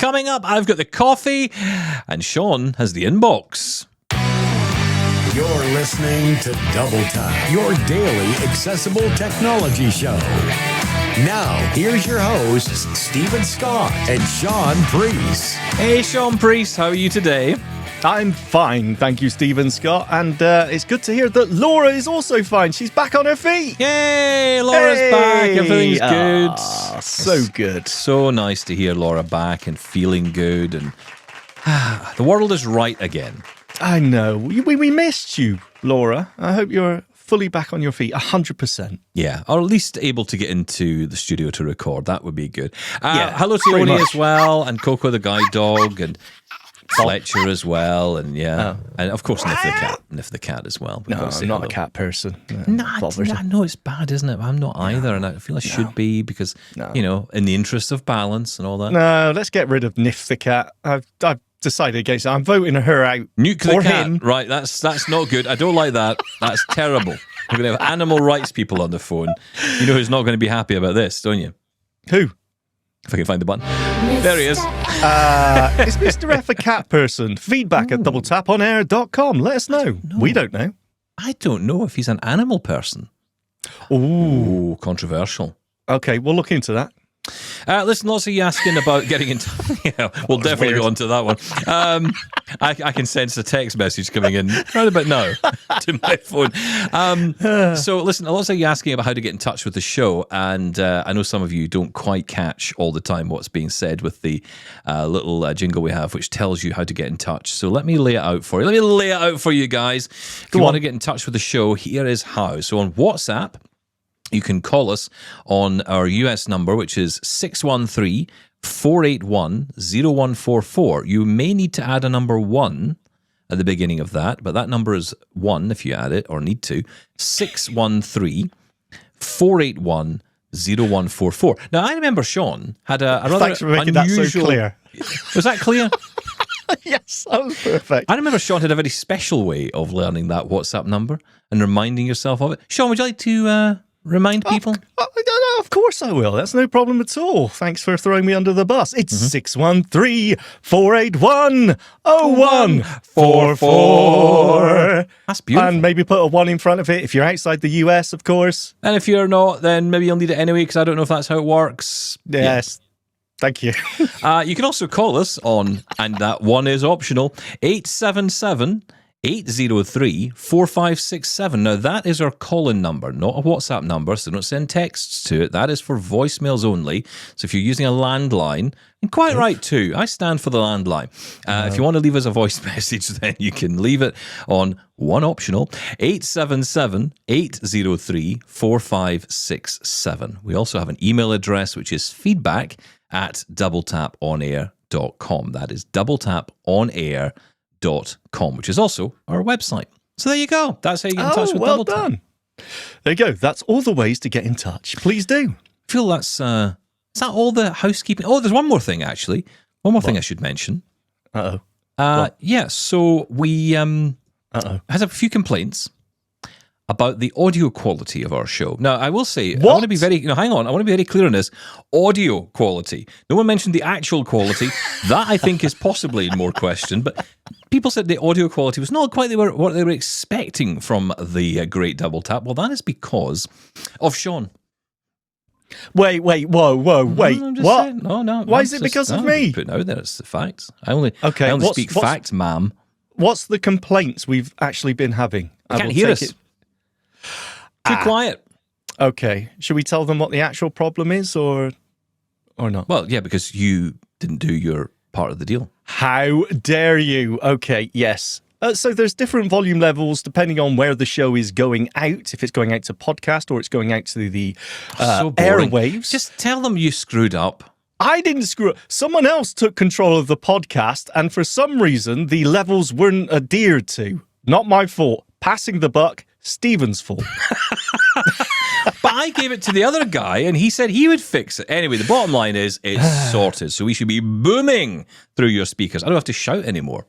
Coming up, I've got the coffee, and Shaun has the inbox. You're listening to Double Tap, your daily accessible technology show. Now, here's your hosts, Stephen Scott and Shaun Preece. Hey, Shaun Preece, how are you today? I'm fine, thank you, Stephen Scott. And it's good to hear that Laura is also fine. She's back on her feet. Yay, Laura's back. Everything's good. So good. So nice to hear Laura back and feeling good. And the world is right again. I know. We missed you, Laura. I hope you're fully back on your feet, 100%. Yeah, or at least able to get into the studio to record. That would be good. Yeah, hello to Oni as well, and Coco the guide dog, and Fletcher as well, and and of course Niff the cat as well. No, I'm not a cat person. No, it's bad, isn't it? I'm not either, and I feel I should be because, in the interest of balance and all that. No, let's get rid of Niff the cat. I've decided against it. I'm voting her out. Nuke the cat. Him. Right, that's not good. I don't like that. That's terrible. We're going to have animal rights people on the phone. You know who's not going to be happy about this, don't you? Who? If I can find the button. There he is. Is Mr. F a cat person? Feedback at doubletaponair.com. Let us know. We don't know. I don't know if he's an animal person. Ooh, controversial. Okay, we'll look into that. Listen, lots of you asking about getting into... we'll definitely go on to that one. I can sense a text message coming in right about now to my phone. So listen, lots of you asking about how to get in touch with the show, and I know some of you don't quite catch all the time what's being said with the little jingle we have, which tells you how to get in touch. So let me lay it out for you. Let me lay it out for you guys. If you want to get in touch with the show, here is how. So on WhatsApp, you can call us on our US number, which is 613-481-0144. You may need to add a number 1 at the beginning of that, but that number is 1 if you add it, or need to. 613-481-0144. Now, I remember Shaun had a rather Thanks for making unusual... that so clear. Was that clear? Yes, that was perfect. I remember Shaun had a very special way of learning that WhatsApp number and reminding yourself of it. Shaun, would you like to... remind people? Of course I will. That's no problem at all. Thanks for throwing me under the bus. It's 613-481-0144. That's beautiful. And maybe put a 1 in front of it if you're outside the US, of course. And if you're not, then maybe you'll need it anyway, because I don't know if that's how it works. Yes. Yeah. Thank you. You can also call us on, and that 1 is optional, 877-803-4567. Now, that is our call-in number, not a WhatsApp number, so don't send texts to it. That is for voicemails only. So if you're using a landline, and quite right too, I stand for the landline. If you want to leave us a voice message, then you can leave it on 1 optional, 877-803-4567. We also have an email address, which is feedback@doubletaponair.com. That is doubletaponair.com, which is also our website. So there you go. That's how you get in touch with well Double Tap. done. There you go. That's all the ways to get in touch. Please do. I feel that's is that all the housekeeping? Oh, there's one more thing actually. One more thing I should mention. Yeah. So we had a few complaints about the audio quality of our show. Now, I will say, I want to be very, hang on, I want to be very clear on this. Audio quality. No one mentioned the actual quality. That, I think, is possibly more question, but people said the audio quality was not quite what they were expecting from the Great Double Tap. Well, that is because of Shaun. Wait, wait. No, what? saying, no. Why is it because of me? Putting out there, it's the facts. I only speak facts, ma'am. What's the complaints we've actually been having? I can't hear us. Too quiet. Okay. Should we tell them what the actual problem is or not? Well, yeah, because you didn't do your part of the deal. How dare you? Okay, yes. So there's different volume levels depending on where the show is going out, if it's going out to podcast or it's going out to the airwaves. Just tell them you screwed up. I didn't screw up. Someone else took control of the podcast, and for some reason, the levels weren't adhered to. Not my fault. Passing the buck, Stephen's fault. But I gave it to the other guy, and he said he would fix it. Anyway, the bottom line is it's sorted. So we should be booming through your speakers. I don't have to shout anymore.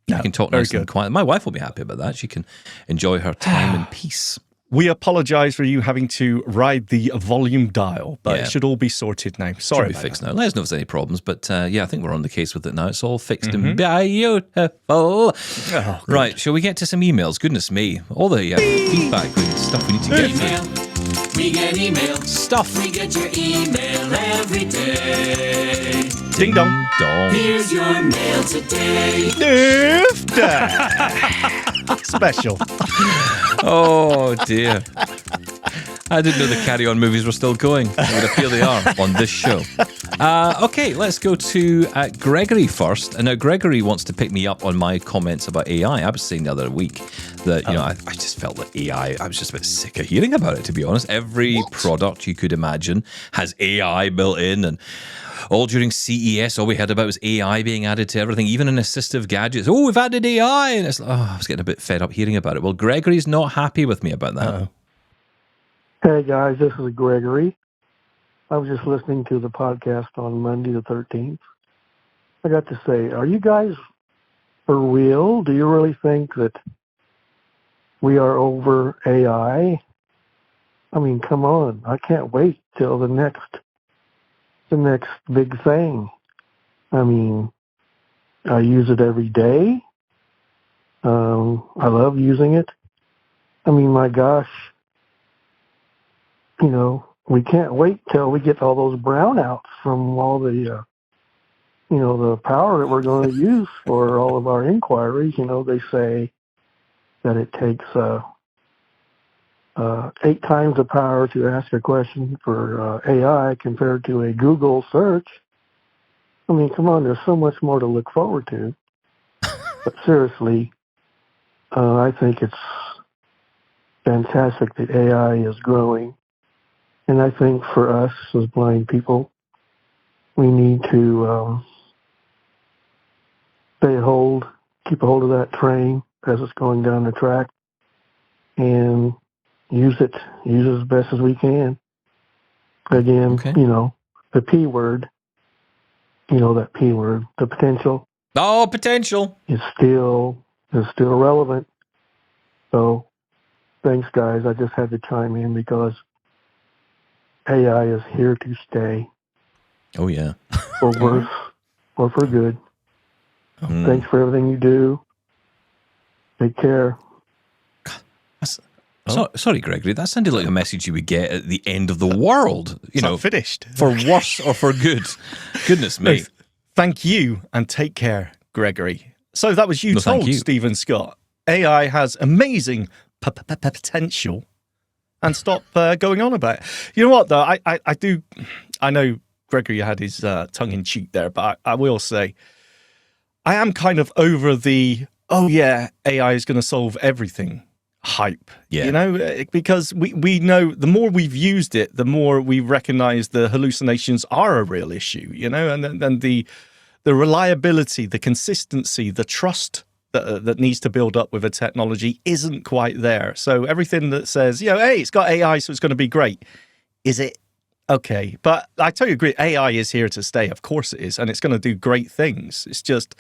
You can talk nice and quiet. My wife will be happy about that. She can enjoy her time in peace. We apologise for you having to ride the volume dial, but it should all be sorted now. Sorry, should be fixed now. Let us know if there's any problems, but I think we're on the case with it now. It's all fixed and beautiful. Oh, right, shall we get to some emails? Goodness me, all the feedback and stuff we need to get through. We get email Stuff. We get your email every day. Ding dong. Dong. Here's your mail today. Special. Oh dear. I didn't know the Carry On movies were still going. It would appear they are on this show. Okay, let's go to Gregory first. And now Gregory wants to pick me up on my comments about AI. I was saying the other week that, I just felt that AI, I was just a bit sick of hearing about it, to be honest. Every product you could imagine has AI built in, and all during CES, all we heard about was AI being added to everything, even in assistive gadgets. Oh, we've added AI. And it's like, I was getting a bit fed up hearing about it. Well, Gregory's not happy with me about that. Uh-oh. Hey guys, this is Gregory. I was just listening to the podcast on Monday the 13th. I got to say, are you guys for real? Do you really think that we are over AI? I mean, come on. I can't wait till the next big thing. I mean, I use it every day. I love using it. I mean, my gosh, we can't wait till we get all those brownouts from all the, the power that we're going to use for all of our inquiries. They say that it takes 8 times the power to ask a question for AI compared to a Google search. I mean, come on, there's so much more to look forward to. But seriously, I think it's fantastic that AI is growing. And I think for us as blind people, we need to keep a hold of that train as it's going down the track and use it as best as we can. Again, Okay. The P word, that P word, the potential. Oh, potential. Is still relevant. So thanks, guys. I just had to chime in because AI is here to stay. Oh, yeah. For worse or for good. Thanks for everything you do. Take care. Sorry, Gregory. That sounded like a message you would get at the end of the world. Finished. For worse or for good. Goodness me. Thank you and take care, Gregory. So that was you told, Stephen Scott. AI has amazing potential. And stop going on about it. You know what, though? I know Gregory had his tongue in cheek there, but I will say I am kind of over the, AI is going to solve everything hype. Yeah. Because we know the more we've used it, the more we recognize the hallucinations are a real issue, and then the reliability, the consistency, the trust that needs to build up with a technology isn't quite there. So everything that says, hey, it's got AI, so it's going to be great. Is it? Okay. But I totally agree. AI is here to stay. Of course it is. And it's going to do great things. It's just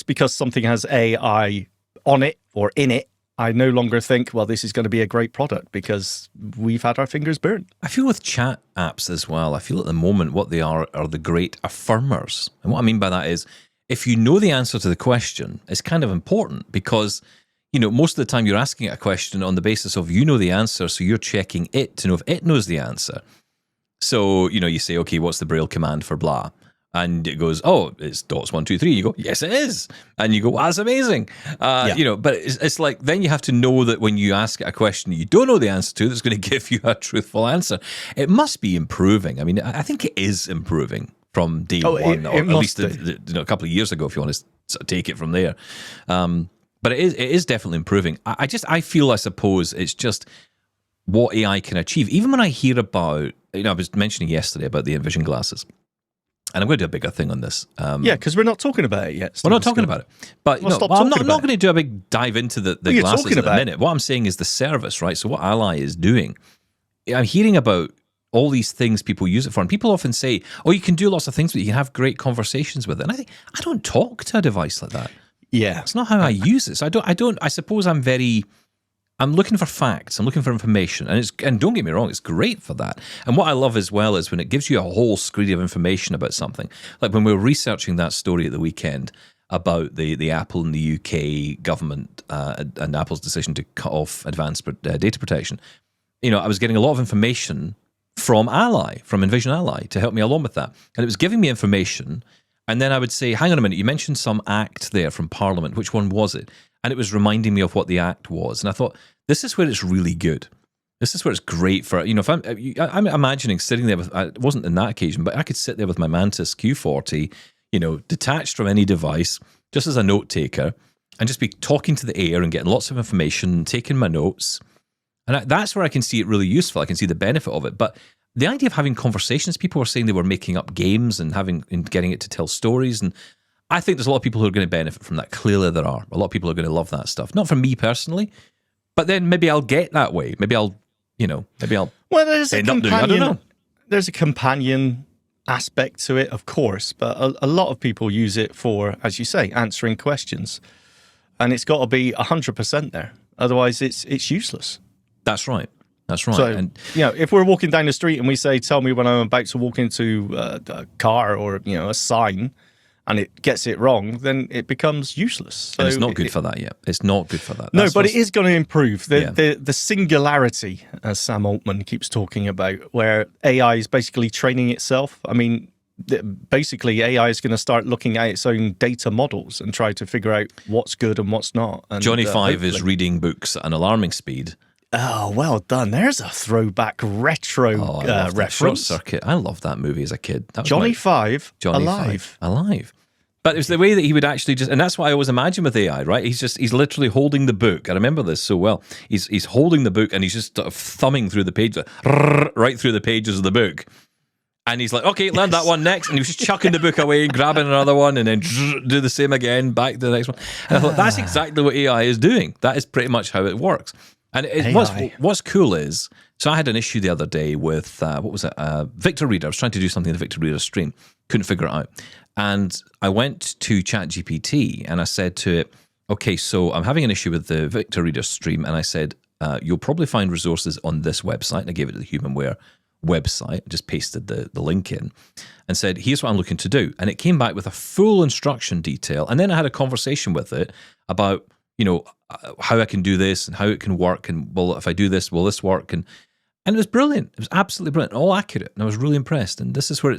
because something has AI on it or in it, I no longer think, well, this is going to be a great product because we've had our fingers burnt. I feel with chat apps as well, I feel at the moment what they are the great affirmers. And what I mean by that is, if you know the answer to the question, it's kind of important because, most of the time you're asking it a question on the basis of you know the answer, so you're checking it to know if it knows the answer. So, you say, okay, what's the Braille command for blah? And it goes, oh, it's dots 1, 2, 3. You go, yes, it is. And you go, well, that's amazing. But it's like, then you have to know that when you ask it a question you don't know the answer to, that's going to give you a truthful answer. It must be improving. I mean, I think it is improving from day one, or at least a couple of years ago, if you want to sort of take it from there. But it is definitely improving. I feel, I suppose, it's just what AI can achieve. Even when I hear about, I was mentioning yesterday about the Envision glasses, and I'm going to do a bigger thing on this. Because we're not talking about it yet. We're not talking about it. But I'm not going to do a big dive into the glasses in a minute. What I'm saying is the service, right? So what Ally is doing, I'm hearing about all these things people use it for. And people often say, oh, you can do lots of things, but you can have great conversations with it. And I think, I don't talk to a device like that. Yeah. It's not how I use it. So I suppose I'm very I'm looking for facts. I'm looking for information. And don't get me wrong, it's great for that. And what I love as well is when it gives you a whole screen of information about something. Like when we were researching that story at the weekend about the Apple and the UK government and Apple's decision to cut off advanced data protection. I was getting a lot of information from Envision Ally to help me along with that. And it was giving me information. And then I would say, hang on a minute, you mentioned some act there from Parliament. Which one was it? And it was reminding me of what the act was. And I thought, this is where it's really good. This is where it's great for, if I'm imagining sitting there with, it wasn't in that occasion, but I could sit there with my Mantis Q40, detached from any device, just as a note taker, and just be talking to the air and getting lots of information, taking my notes. And that's where I can see it really useful. I can see the benefit of it. But the idea of having conversations, people were saying they were making up games and getting it to tell stories. And I think there's a lot of people who are going to benefit from that. Clearly there are. A lot of people are going to love that stuff. Not for me personally, but then maybe I'll get that way. Maybe I'll well, there's a companion, I don't know. There's a companion aspect to it, of course, but a lot of people use it for, as you say, answering questions. And it's got to be 100% there. Otherwise, it's useless. That's right. So, and if we're walking down the street and we say, tell me when I'm about to walk into a car or, a sign, and it gets it wrong, then it becomes useless. So and it's not good for that yet. It's not good for that. No, but it is going to improve. The singularity, as Sam Altman keeps talking about, where AI is basically training itself. I mean, basically AI is going to start looking at its own data models and try to figure out what's good and what's not. And, Johnny Five is reading books at an alarming speed. Oh, well done. There's a throwback retro reference. Short Circuit. I loved that movie as a kid. Johnny Five, alive. But it was the way that he would actually just, and that's what I always imagine with AI, right? He's literally holding the book. I remember this so well. He's holding the book and he's just sort of thumbing through the page, right through the pages of the book. And he's like, okay, learn that one next. And he was just chucking the book away, grabbing another one, and then do the same again, back to the next one. And I thought, that's exactly what AI is doing. That is pretty much how it works. And what's cool is, so I had an issue the other day with, Victor Reader. I was trying to do something in the Victor Reader stream. Couldn't figure it out. And I went to ChatGPT and I said to it, okay, so I'm having an issue with the Victor Reader stream. And I said, you'll probably find resources on this website. And I gave it to the Humanware website, just pasted the link in and said, here's what I'm looking to do. And it came back with a full instruction detail. And then I had a conversation with it about, how I can do this and how it can work. And, well, if I do this, will this work? And it was brilliant. It was absolutely brilliant, all accurate. And I was really impressed. And this is where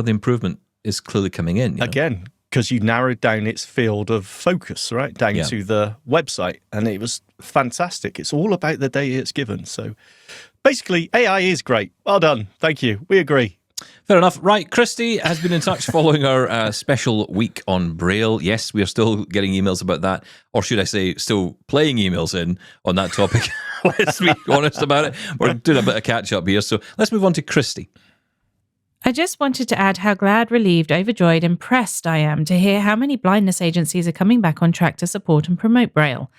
the improvement is clearly coming in. Again, because you narrowed down its field of focus, right, down to the website. And it was fantastic. It's all about the data it's given. So basically, AI is great. Well done. Thank you. We agree. Fair enough. Right, Christy has been in touch following our special week on Braille. Yes, we are still getting emails about that, or should I say, still playing emails in on that topic. Let's be honest about it. We're doing a bit of catch-up here, so let's move on to Christy. I just wanted to add how glad, relieved, overjoyed, impressed I am to hear how many blindness agencies are coming back on track to support and promote Braille.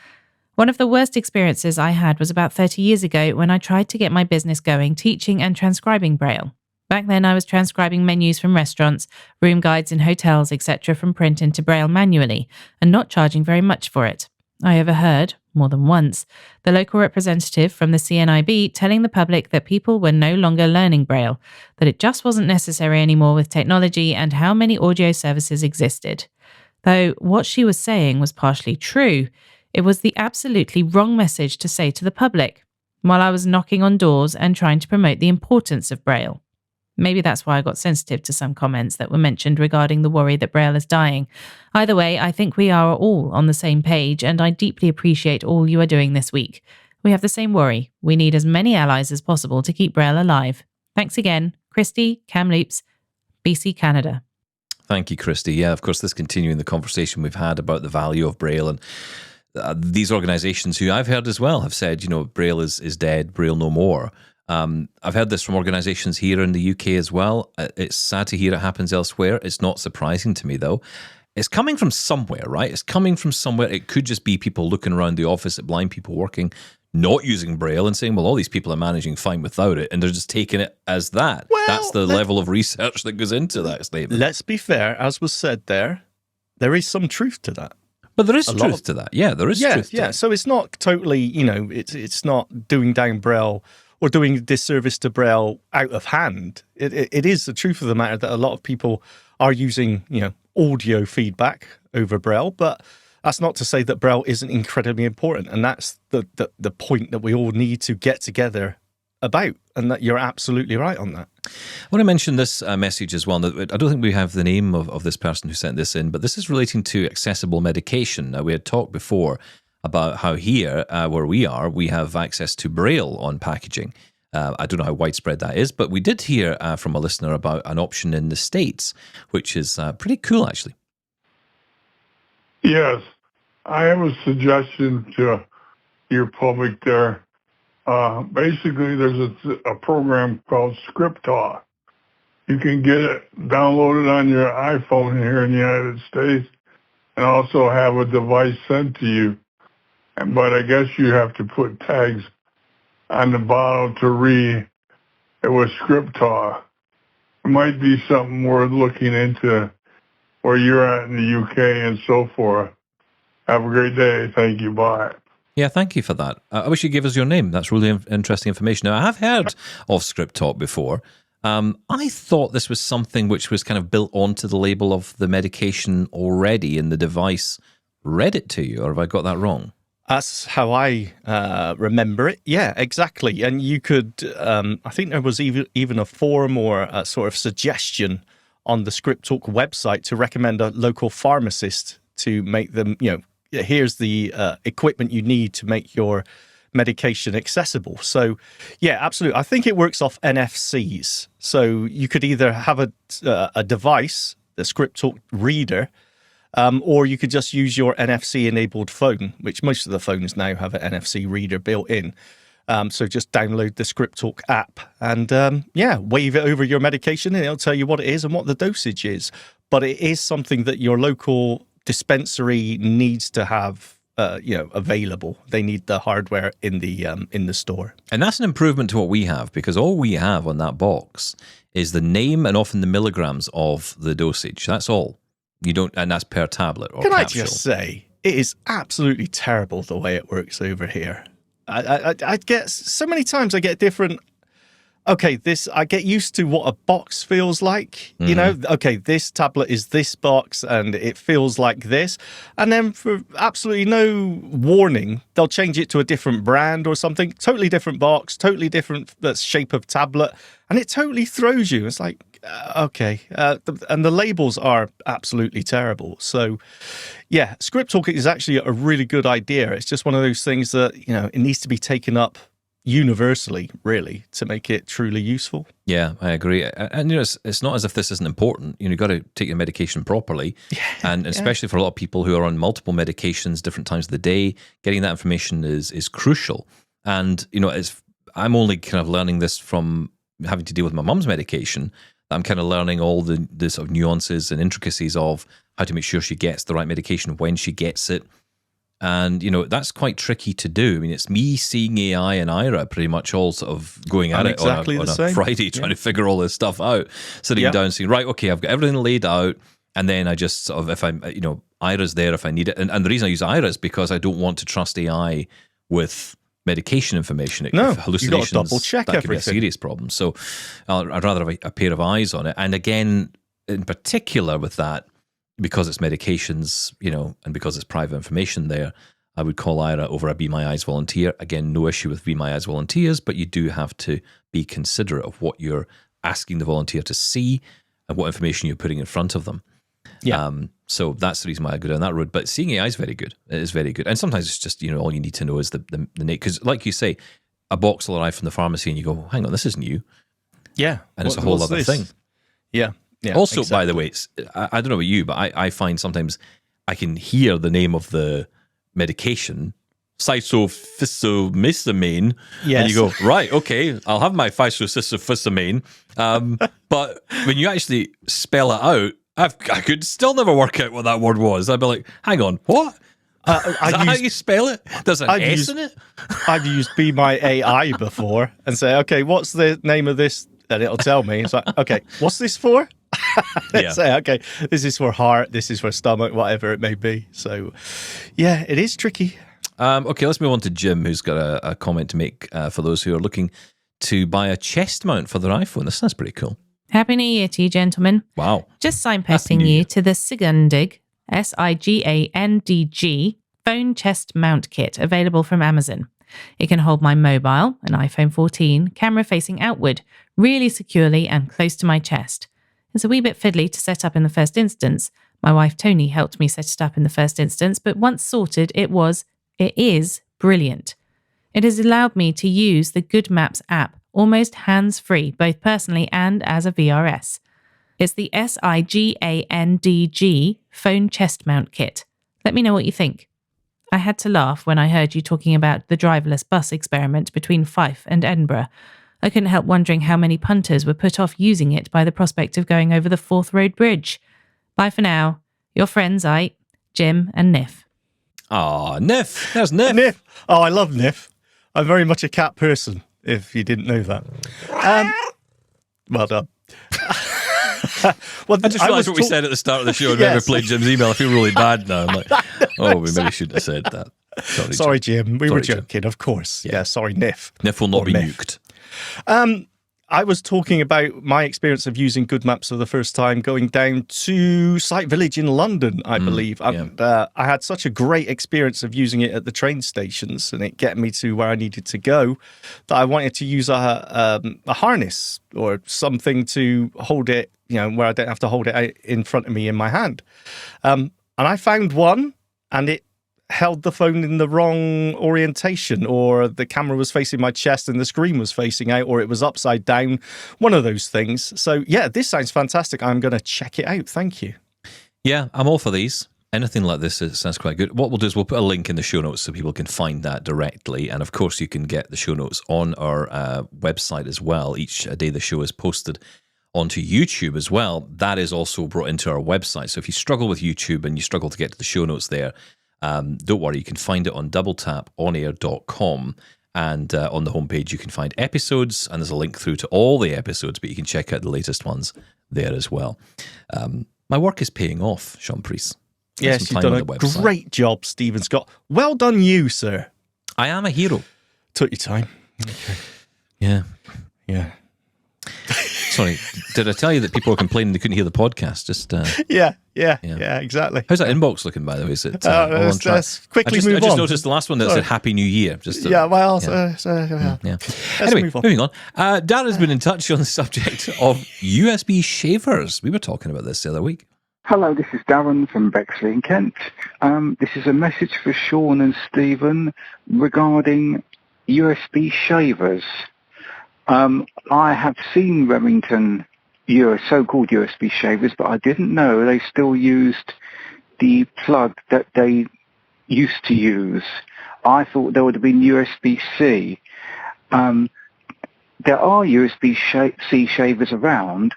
One of the worst experiences I had was about 30 years ago when I tried to get my business going teaching and transcribing Braille. Back then, I was transcribing menus from restaurants, room guides in hotels, etc. from print into Braille manually, and not charging very much for it. I overheard, more than once, the local representative from the CNIB telling the public that people were no longer learning Braille, that it just wasn't necessary anymore with technology and how many audio services existed. Though what she was saying was partially true, it was the absolutely wrong message to say to the public, while I was knocking on doors and trying to promote the importance of Braille. Maybe that's why I got sensitive to some comments that were mentioned regarding the worry that Braille is dying. Either way, I think we are all on the same page, and I deeply appreciate all you are doing this week. We have the same worry. We need as many allies as possible to keep Braille alive. Thanks again, Christy, Kamloops, BC, Canada. Thank you, Christy. Yeah, of course, this continuing the conversation we've had about the value of Braille, and these organisations who I've heard as well have said, Braille is dead, Braille no more. I've heard this from organisations here in the UK as well. It's sad to hear it happens elsewhere. It's not surprising to me, though. It's coming from somewhere, right? It's coming from somewhere. It could just be people looking around the office at blind people working, not using Braille and saying, well, all these people are managing fine without it. And they're just taking it as that. Well, that's the level of research that goes into that statement. Let's be fair. As was said there is some truth to that. But there is truth to that. Yeah, there is truth to that. So it's not totally, it's not doing down Braille or doing a disservice to Braille out of hand. It is the truth of the matter that a lot of people are using, audio feedback over Braille, but that's not to say that Braille isn't incredibly important. And that's the point that we all need to get together about, and that you're absolutely right on that. I want to mention this message as well. I don't think we have the name of this person who sent this in, but this is relating to accessible medication. Now, we had talked before about how here, where we are, we have access to Braille on packaging. I don't know how widespread that is, but we did hear from a listener about an option in the States, which is pretty cool, actually. Yes, I have a suggestion to your public there. Basically, there's a program called ScriptTalk. You can get it downloaded on your iPhone here in the United States and also have a device sent to you. But I guess you have to put tags on the bottle to read it was ScriptTalk. It might be something worth looking into where you're at in the UK and so forth. Have a great day. Thank you. Bye. Yeah, thank you for that. I wish you gave us your name. That's really interesting information. Now, I have heard of ScriptTalk before. I thought this was something which was kind of built onto the label of the medication already, and the device read it to you, or have I got that wrong? That's how I remember it. Yeah, exactly. And you could, I think there was even a forum or a sort of suggestion on the ScriptTalk website to recommend a local pharmacist to make them, here's the equipment you need to make your medication accessible. So, yeah, absolutely. I think it works off NFCs. So you could either have a device, the ScriptTalk reader, or you could just use your NFC-enabled phone, which most of the phones now have an NFC reader built in. So just download the ScriptTalk app and, wave it over your medication and it'll tell you what it is and what the dosage is. But it is something that your local dispensary needs to have, available. They need the hardware in the store. And that's an improvement to what we have, because all we have on that box is the name and often the milligrams of the dosage. That's all. You don't, and that's per tablet or capsule. Can I just say, it is absolutely terrible the way it works over here. I get so many times I get different. Okay, I get used to what a box feels like. Mm-hmm. Okay, this tablet is this box and it feels like this. And then for absolutely no warning, they'll change it to a different brand or something. Totally different box, totally different shape of tablet. And it totally throws you. It's like, okay. And the labels are absolutely terrible. So, yeah, ScriptTalk is actually a really good idea. It's just one of those things that, it needs to be taken up universally, really, to make it truly useful. Yeah, I agree. And it's not as if this isn't important. You've got to take your medication properly. Yeah, and especially for a lot of people who are on multiple medications, different times of the day, getting that information is crucial. And, I'm only kind of learning this from having to deal with my mum's medication. I'm kind of learning all the sort of nuances and intricacies of how to make sure she gets the right medication when she gets it. And, that's quite tricky to do. I mean, it's me seeing AI and Ira pretty much all sort of going at it on a Friday, trying to figure all this stuff out, sitting down saying, right, okay, I've got everything laid out. And then I just sort of, if I'm, Ira's there if I need it. And the reason I use Ira is because I don't want to trust AI with medication information. Hallucinations, you got to double check that everything. Could be a serious problem. So I'd rather have a pair of eyes on it. And again, in particular with that, because it's medications, and because it's private information there, I would call Ira over a Be My Eyes volunteer. Again, no issue with Be My Eyes volunteers, but you do have to be considerate of what you're asking the volunteer to see and what information you're putting in front of them. Yeah. So that's the reason why I go down that road. But seeing AI is very good. It is very good. And sometimes it's just, all you need to know is the name. Because like you say, a box will arrive from the pharmacy and you go, hang on, this isn't you. Yeah. And it's a whole other thing. Yeah. Yeah, also, exactly. by the way, I don't know about you, but I find sometimes I can hear the name of the medication, cyclophosphamine, and you go, right, okay, I'll have my cyclophosphamine. But when you actually spell it out, I could still never work out what that word was. I'd be like, hang on, what? Is that how you spell it? There's an S in it? I've used Be My AI before and say, okay, what's the name of this? And it'll tell me. It's like, okay, what's this for? Yeah. Say, okay, this is for heart, this is for stomach, whatever it may be. So, yeah, it is tricky. Okay, let's move on to Jim, who's got a comment to make for those who are looking to buy a chest mount for their iPhone. This sounds pretty cool. Happy New Year to you, gentlemen. Wow. Just Happy signposting New Year. you to the Sigandg, SIGANDG, phone chest mount kit available from Amazon. It can hold my mobile, an iPhone 14, camera facing outward, really securely and close to my chest. It's a wee bit fiddly to set up in the first instance. My wife Tony helped me set it up in the first instance, but once sorted, it is brilliant. It has allowed me to use the Good Maps app almost hands-free, both personally and as a VRS. It's the SIGANDG phone chest mount kit. Let me know what you think. I had to laugh when I heard you talking about the driverless bus experiment between Fife and Edinburgh. I couldn't help wondering how many punters were put off using it by the prospect of going over the Forth Road Bridge. Bye for now. Your friends, Jim and Niff. Ah, Niff. There's Niff. Niff. Oh, I love Niff. I'm very much a cat person, if you didn't know that. Well done. Well, I just realised what we said at the start of the show and we never played Jim's email. I feel really bad now. I'm like, we maybe shouldn't have said that. Sorry, Jim. We were joking, Jim. Of course. Yeah, sorry, Niff. Niff will not be nuked. I was talking about my experience of using Good Maps for the first time, going down to Sight Village in London, I believe. And I had such a great experience of using it at the train stations and it getting me to where I needed to go that I wanted to use a harness or something to hold it, where I don't have to hold it out in front of me in my hand. And I found one and it held the phone in the wrong orientation, or the camera was facing my chest and the screen was facing out, or it was upside down, one of those things. So yeah, this sounds fantastic. I'm going to check it out. Thank you. Yeah, I'm all for these. Anything like this sounds quite good. What we'll do is we'll put a link in the show notes so people can find that directly. And of course, you can get the show notes on our website as well. Each day the show is posted onto YouTube as well. That is also brought into our website. So if you struggle with YouTube and you struggle to get to the show notes there, don't worry, you can find it on doubletaponair.com, and on the homepage you can find episodes, and there's a link through to all the episodes, but you can check out the latest ones there as well. My work is paying off, Shaun Preece. Yes, you've done a great job, Stephen Scott. Well done you, sir. I am a hero. Took your time. Okay. Yeah. Sorry, did I tell you that people were complaining they couldn't hear the podcast? Just Yeah, exactly. How's that inbox looking, by the way? Is it let's quickly move on. I just noticed the last one that said Happy New Year. Anyway, moving on. Dan has been in touch on the subject of USB shavers. We were talking about this the other week. Hello, this is Darren from Bexley in Kent. This is a message for Shaun and Stephen regarding USB shavers. I have seen Remington so-called USB shavers, but I didn't know they still used the plug that they used to use. I thought there would have been USB-C. There are USB-C shavers around.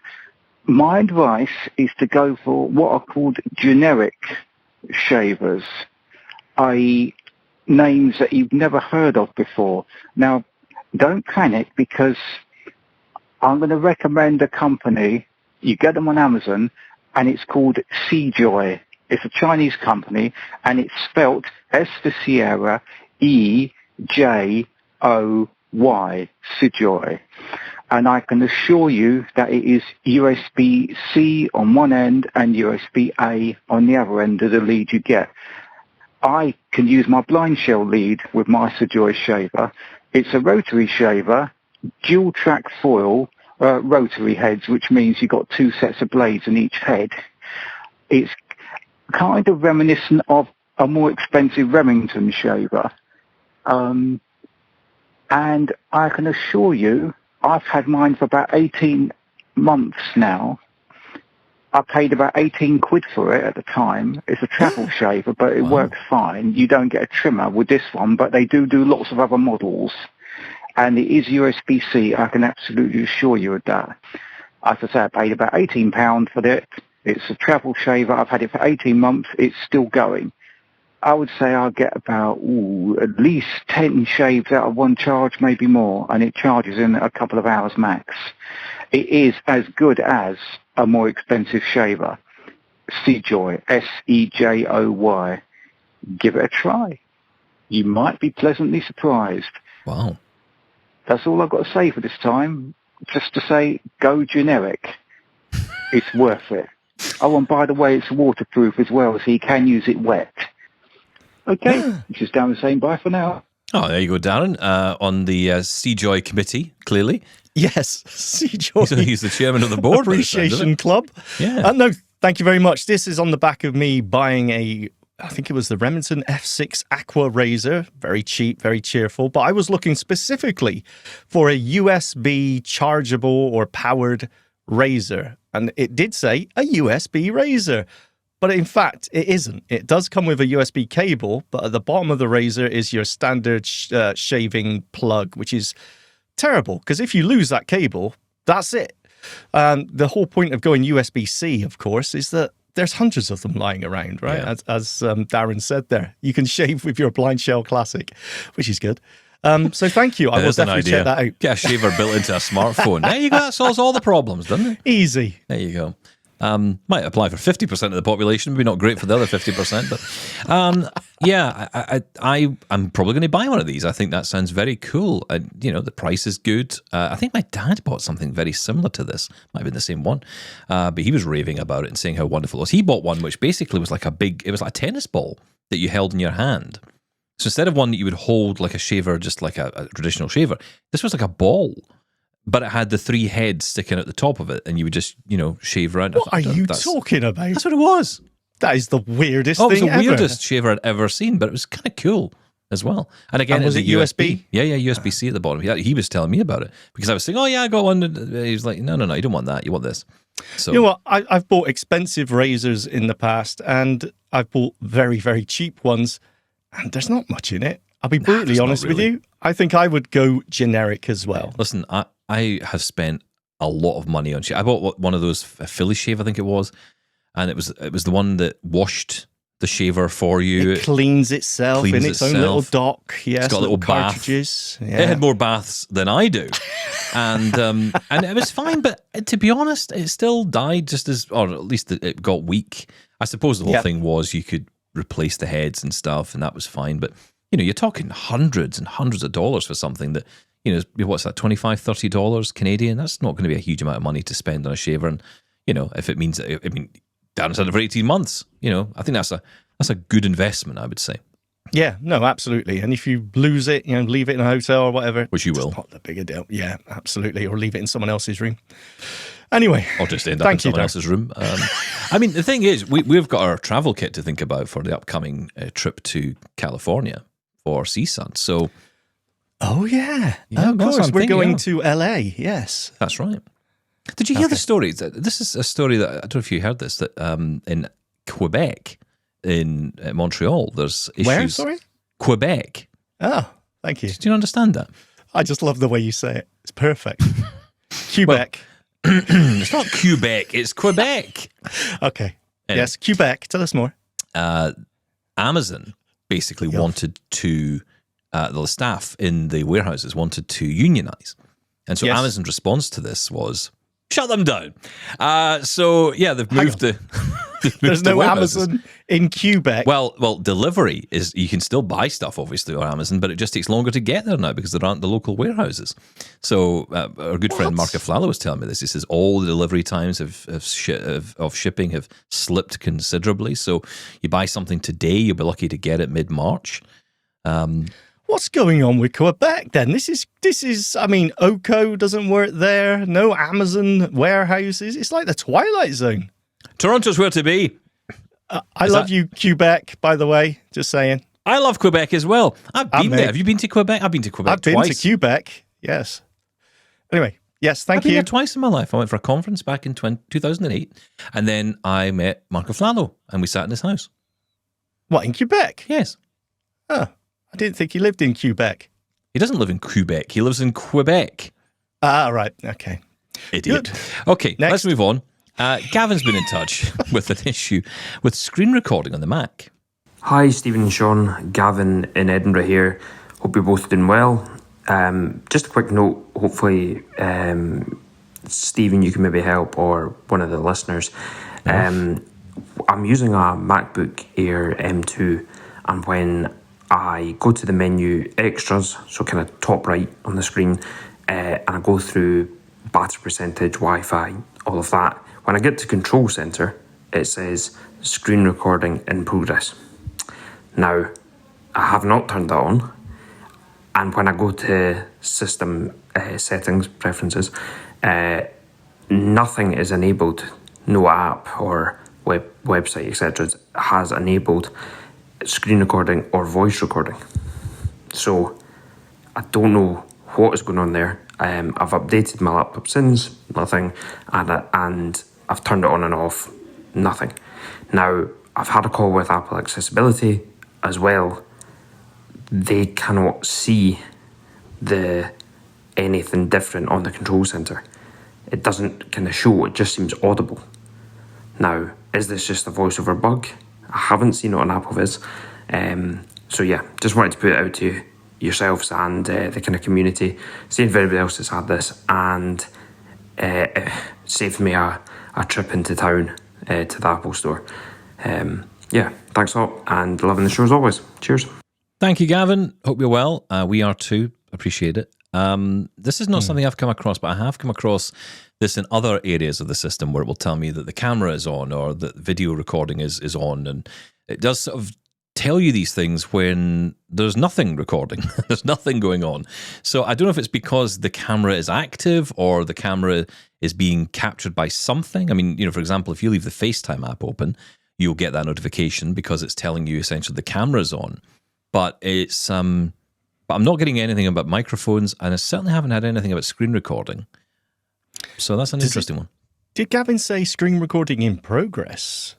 My advice is to go for what are called generic shavers, i.e. names that you've never heard of before. Now, don't panic, because I'm going to recommend a company. You get them on Amazon, and it's called SeaJoy. It's a Chinese company, and it's spelt S for Sierra, EJOY, SeaJoy. And I can assure you that it is USB-C on one end and USB-A on the other end of the lead you get. I can use my blind shell lead with my SeaJoy shaver. It's a rotary shaver, dual track foil, rotary heads, which means you've got two sets of blades in each head. It's kind of reminiscent of a more expensive Remington shaver. And I can assure you, I've had mine for about 18 months now. I paid about 18 quid for it at the time. It's a travel shaver, but it works fine. You don't get a trimmer with this one, but they do lots of other models. And it is USB-C. I can absolutely assure you of that. As I say, I paid about £18 for it. It's a travel shaver. I've had it for 18 months. It's still going. I would say I'll get about at least 10 shaves out of one charge, maybe more, and it charges in a couple of hours max. It is as good as a more expensive shaver. SeaJoy, SeJoy. Give it a try. You might be pleasantly surprised. Wow. That's all I've got to say for this time. Just to say, go generic. It's worth it. Oh, and by the way, it's waterproof as well, so you can use it wet. Okay, this is Darren saying bye for now. Oh, there you go, Darren, on the SeaJoy committee, clearly. Yes, SeaJoy. He's the chairman of the board. Appreciation Club. Yeah. No, thank you very much. This is on the back of me buying I think it was the Remington F6 Aqua Razor. Very cheap, very cheerful. But I was looking specifically for a USB chargeable or powered razor. And it did say a USB razor. But in fact, it isn't. It does come with a USB cable, but at the bottom of the razor is your standard shaving plug, which is terrible. Because if you lose that cable, that's it. The whole point of going USB-C, of course, is that there's hundreds of them lying around, right? Yeah. As Darren said there. You can shave with your Blind Shell Classic, which is good. So thank you. I will definitely check that out. Get a shaver built into a smartphone. There you go. That solves all the problems, doesn't it? Easy. There you go. Might apply for 50% of the population. Maybe not great for the other 50%, but yeah, I'm probably going to buy one of these. I think that sounds very cool. The price is good. I think my dad bought something very similar to this. Might have been the same one, but he was raving about it and saying how wonderful it was. He bought one which basically was like it was like a tennis ball that you held in your hand. So instead of one that you would hold like a shaver, just like a traditional shaver, this was like a ball. But it had the 3 heads sticking at the top of it, and you would just, shave around. What are you talking about? That's what it was. That is the weirdest thing ever. It was the weirdest shaver I'd ever seen, but it was kind of cool as well. And again, was it USB? Yeah, USB-C at the bottom. He was telling me about it because I was saying, oh yeah, I got one. He was like, no, you don't want that. You want this. So you know what? I've bought expensive razors in the past, and I've bought very, very cheap ones, and there's not much in it. I'll be brutally honest with you. I think I would go generic as well. Listen, I have spent a lot of money on shave. I bought one of those, a Philly shave, I think it was, and it was the one that washed the shaver for you. It cleans itself in its own little dock. Yes, it's got little cartridges. Bath. Yeah. It had more baths than I do, and it was fine. But to be honest, it still died just as, or at least it got weak. I suppose the whole thing was you could replace the heads and stuff, and that was fine. But you're talking hundreds and hundreds of dollars for something that, what's that, $25, $30 Canadian? That's not going to be a huge amount of money to spend on a shaver. And, if it means, Darren said it for 18 months, I think that's a good investment, I would say. Yeah, no, absolutely. And if you lose it, leave it in a hotel or whatever. Which you will. It's not the bigger deal. Yeah, absolutely. Or leave it in someone else's room. Anyway. Or just end up in someone else's room. The thing is, we've got our travel kit to think about for the upcoming trip to California for CSUN. So... Oh, yeah. Of course, we're going to LA, yes. That's right. Did you hear the story? This is a story that, I don't know if you heard this, that in Quebec, in Montreal, there's issues. Where, sorry? Quebec. Oh, thank you. Do you understand that? I just love the way you say it. It's perfect. Quebec. Well, it's not Quebec, it's Quebec. Okay. Anyway. Yes, Quebec. Tell us more. Amazon basically wanted to... the staff in the warehouses wanted to unionize. And so Amazon's response to this was, shut them down. They've moved the... There's no Amazon in Quebec. Well, delivery is, you can still buy stuff, obviously, on Amazon, but it just takes longer to get there now because there aren't the local warehouses. So our good friend Mark Aflalo was telling me this. He says all the delivery times of shipping have slipped considerably. So you buy something today, you'll be lucky to get it mid-March. What's going on with Quebec then? This is. Oco doesn't work there. No Amazon warehouses. It's like the Twilight Zone. Toronto's where to be. I love you, Quebec, by the way. Just saying. I love Quebec as well. I've been there. Have you been to Quebec? I've been to Quebec twice. I've been to Quebec, yes. Anyway, yes, thank you. I've been there twice in my life. I went for a conference back in 2008, and then I met Mark Aflalo, and we sat in his house. What, in Quebec? Yes. Oh. I didn't think he lived in Quebec. He doesn't live in Quebec. He lives in Quebec. Ah, right. Okay. Idiot. Good. Okay, Next. let's move on. Gavin's been in touch with an issue with screen recording on the Mac. Hi, Stephen and Shaun. Gavin in Edinburgh here. Hope you're both doing well. Just a quick note. Hopefully Stephen, you can maybe help, or one of the listeners. I'm using a MacBook Air M2, and when I go to the menu extras, so kind of top right on the screen, and I go through battery percentage, Wi-Fi, all of that, when I get to Control Center, it says screen recording in progress. Now, I have not turned that on, and when I go to system settings, preferences, nothing is enabled. No app or website, etc., has enabled screen recording or voice recording. So I don't know what is going on there. I've updated my laptop since, nothing, and I've turned it on and off, nothing. Now, I've had a call with Apple Accessibility as well. They cannot see anything different on the control center. It doesn't kind of show, it just seems audible. Now, is this just a voiceover bug? I haven't seen it on AppleVis. So yeah, just wanted to put it out to yourselves and the kind of community, see if anybody else has had this, and saved me a trip into town to the Apple store. Yeah, thanks a lot, and loving the show as always. Cheers. Thank you, Gavin. Hope you're well. We are too. Appreciate it. This is not something I've come across, but I have come across this in other areas of the system where it will tell me that the camera is on or that video recording is on, and it does sort of tell you these things when there's nothing recording. There's nothing going on. So I don't know if it's because the camera is active or the camera is being captured by something. I mean, for example, if you leave the FaceTime app open, you'll get that notification because it's telling you essentially the camera's on. But it's but I'm not getting anything about microphones, and I certainly haven't had anything about screen recording. So that's an interesting one. Did Gavin say screen recording in progress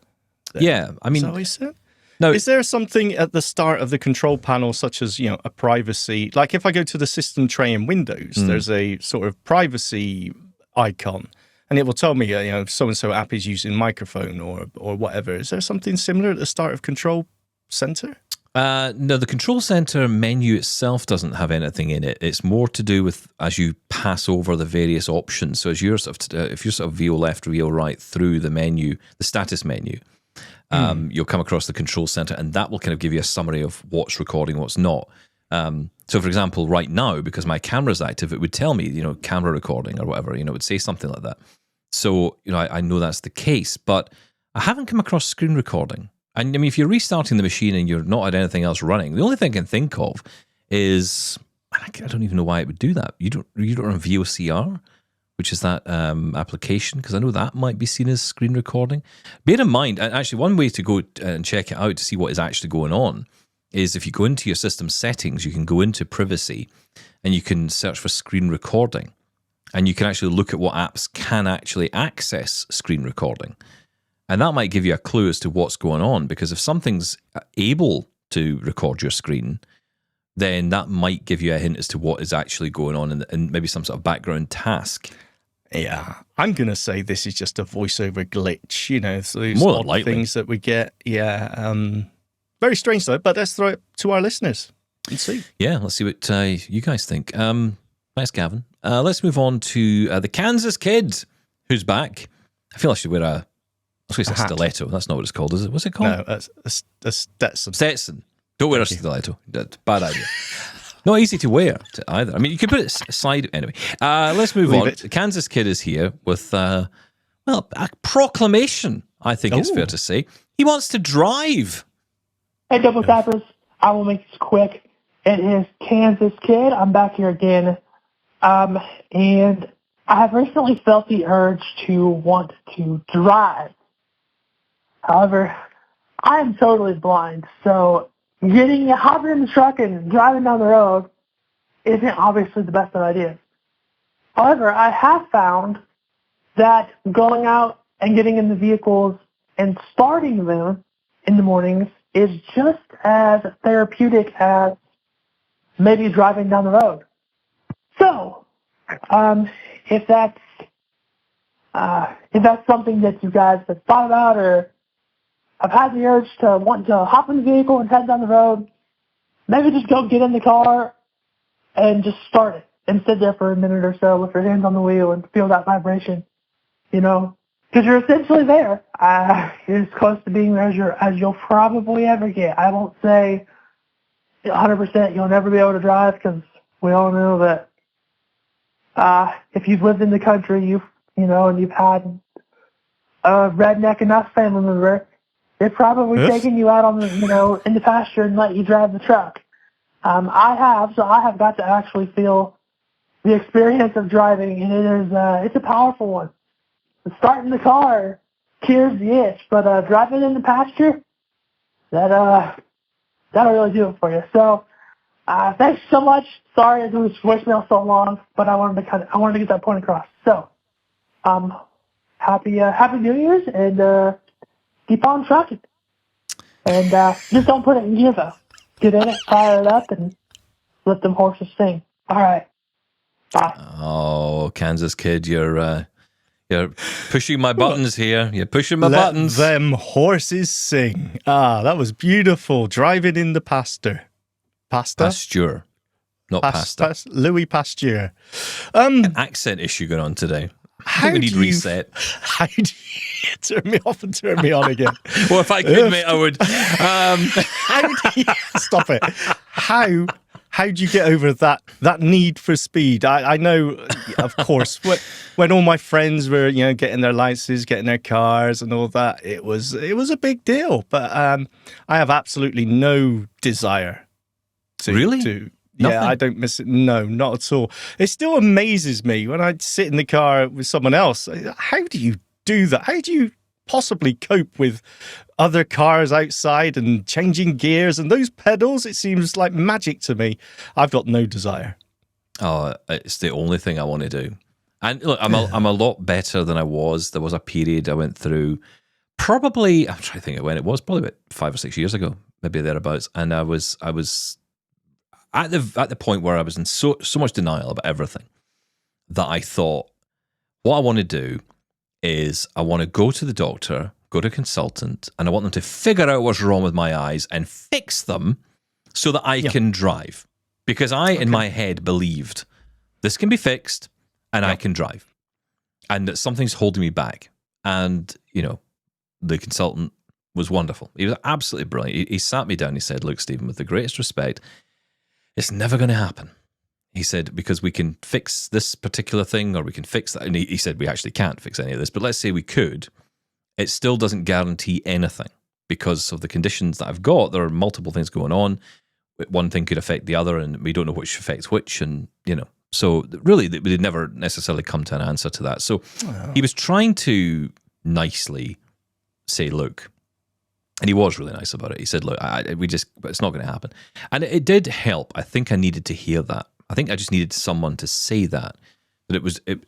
there? Yeah, I mean, is that what he said? No, is there something at the start of the control panel, such as a privacy? Like if I go to the system tray in Windows, there's a sort of privacy icon, and it will tell me so and so app is using microphone or whatever. Is there something similar at the start of Control Center? No, the Control Center menu itself doesn't have anything in it. It's more to do with as you pass over the various options. So as you're if you're sort of VO left, VO right through the menu, the status menu, you'll come across the Control Center, and that will kind of give you a summary of what's recording, what's not. So, for example, right now, because my camera's active, it would tell me, camera recording or whatever. It would say something like that. So, I know that's the case, but I haven't come across screen recording. And I mean, if you're restarting the machine and you're not had anything else running, the only thing I can think of is, I don't even know why it would do that. You don't run VOCR, which is that application, because I know that might be seen as screen recording. Bear in mind, actually, one way to go and check it out to see what is actually going on is if you go into your system settings, you can go into privacy and you can search for screen recording, and you can actually look at what apps can actually access screen recording. And that might give you a clue as to what's going on, because if something's able to record your screen, then that might give you a hint as to what is actually going on and maybe some sort of background task. Yeah, I'm going to say this is just a voiceover glitch, so those More odd likely. things that we get. Yeah, very strange though, but let's throw it to our listeners and see. Yeah, let's see what you guys think. Thanks, Gavin. Let's move on to the Kansas Kid, who's back. I feel I should wear a stiletto. That's not what it's called, is it? What's it called? No, a Stetson. Stetson. Don't wear a stiletto. That's a bad idea. Not easy to wear either. I mean, you could put it aside. Anyway, let's move on. The Kansas Kid is here with, a proclamation, I think it's fair to say. He wants to drive. Hey, Double Tappers. I will make this quick. It is Kansas Kid. I'm back here again. And I have recently felt the urge to want to drive. However, I am totally blind, so hopping in the truck and driving down the road isn't obviously the best of ideas. However, I have found that going out and getting in the vehicles and starting them in the mornings is just as therapeutic as maybe driving down the road. So, if that's something that you guys have thought about, or I've had the urge to want to hop in the vehicle and head down the road, maybe just go get in the car and just start it. and sit there for a minute or so with your hands on the wheel and feel that vibration, you know, because you're essentially there. You're as close to being there as you'll probably ever get. I won't say 100% you'll never be able to drive, because we all know that if you've lived in the country, and you've had a redneck enough family member, they're probably taking you out on the, in the pasture and let you drive the truck. I have got to actually feel the experience of driving, and it's a powerful one. Starting the car cures the itch, but driving in the pasture, that'll really do it for you. So, thanks so much. Sorry it was voicemail so long, but I wanted to get that point across. So, happy New Year's, and keep on trucking. And just don't put it in gear, though. Get in it, fire it up, and let them horses sing. All right. Bye. Oh, Kansas kid, you're pushing my buttons here. You're pushing my buttons. Let them horses sing. Ah, that was beautiful. Driving in the pasture. Pasture, not pasta. Louis Pasteur. An accent issue going on today. I think we need reset. How do you turn me off and turn me on again? Well, if I could, mate, I would. Stop it. How do you get over that need for speed? I know, of course, when all my friends were getting their licenses, getting their cars, and all that, it was a big deal. But I have absolutely no desire to Nothing? Yeah, I don't miss it. No, not at all. It still amazes me when I sit in the car with someone else. How do you do that? How do you possibly cope with other cars outside and changing gears and those pedals? It seems like magic to me. I've got no desire. Oh, it's the only thing I want to do. And look, I'm a lot better than I was. There was a period I went through, probably, I'm trying to think of when it was, probably about 5 or 6 years ago, maybe thereabouts. And I was at the point where I was in so much denial about everything that I thought, what I want to do is I want to go to the doctor, go to a consultant, and I want them to figure out what's wrong with my eyes and fix them so that I can drive. Because I, in my head, believed this can be fixed and I can drive. And that something's holding me back. And, the consultant was wonderful. He was absolutely brilliant. He sat me down and he said, look, Stephen, with the greatest respect, it's never going to happen. He said, because we can fix this particular thing or we can fix that. And he said, we actually can't fix any of this. But let's say we could. It still doesn't guarantee anything because of the conditions that I've got. There are multiple things going on. One thing could affect the other and we don't know which affects which. And, so really we did never necessarily come to an answer to that. So he was trying to nicely say, look, and he was really nice about it. He said, look, it's not going to happen. And it did help. I think I needed to hear that. I think I just needed someone to say that